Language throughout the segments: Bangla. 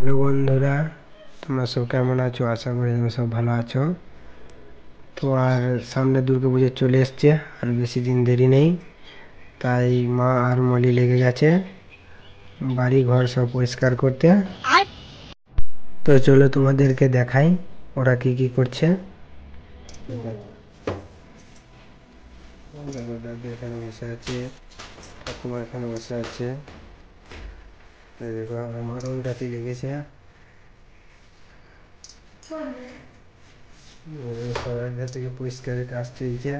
হ্যালো বন্ধুরা, তোমরা সব কেমন আছো? আশা করি তোমরা সব ভালো আছো। তো আর সামনে দুর্গাপুজো চলে এসছে, আর বেশি দিন দেরি নেই। তাই মা আর মলি লেগে গেছে বাড়ি ঘর সব পরিষ্কার করতে। তো চলো তোমাদেরকে দেখাই ওরা কি কি করছে। দাদু এখানে বসে আছে, ঠাকুমা এখানে বসে আছে। দেখো আমার ওইটাতে লেগেছে। সবাই থেকে পরিষ্কারের কাজ চলছে,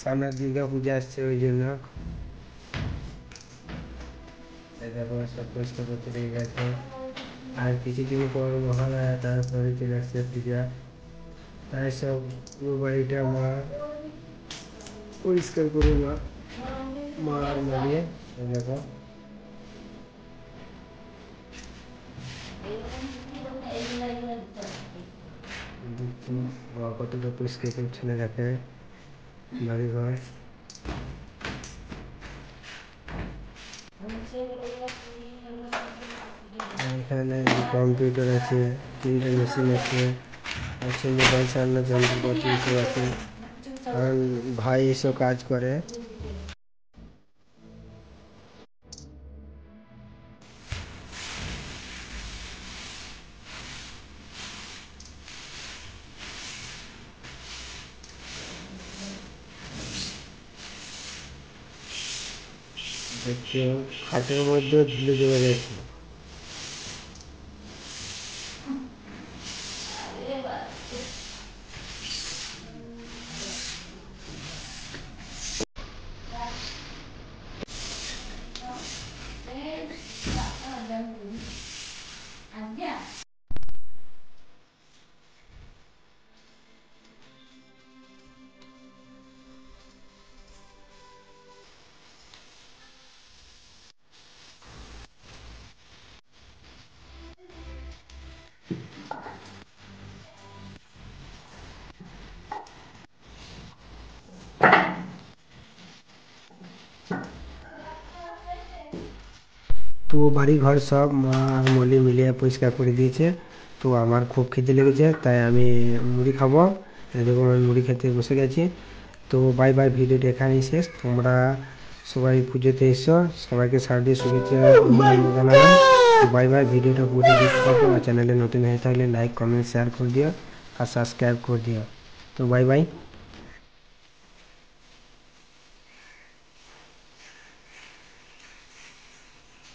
সামনে দুর্গা পূজা আসছে ওই জন্য। দেখো সব পরিষ্কার করতে লেগে গেছে, আর কিছুদিন পর মহালয়া, তারপরে চলে আসছে পূজা। তাই সব পুরো বাড়িটা মা পরিষ্কার করে মা আর মানিয়ে। দেখো মা কতটা পরিষ্কার করছে না, দেখে বাড়ি ঘর। এখানে কম্পিউটার আছে, প্রিন্টার মেশিন আছে, আছে মোবাইল চালানোর যন্ত্রপাতি এসব আছে। কারণ ভাই এসব কাজ করে। দেখছো খাটের মধ্যেও ধুলো জমে গেছে। তো বাড়ি ঘর সব মা আর মলি মিলিয়ে পরিষ্কার করে দিয়েছে। তো আমার খুব খিদে লেগেছে, তাই আমি মুড়ি খাবো। দেখুন আমি মুড়ি খেতে বসে গেছি। তো বাই বাই, ভিডিওটি এখানেই শেষ। তোমরা সবাই পুজোতে এসো, সবাইকে শারদীয় শুভেচ্ছা জানাবেন। বাই বাই, ভিডিওটা পুরো দেখতে থাকো। আর চ্যানেলে নতুন হয়ে থাকলে লাইক কমেন্ট শেয়ার করে দিও, আর সাবস্ক্রাইব করে দিও। তো বাই বাই।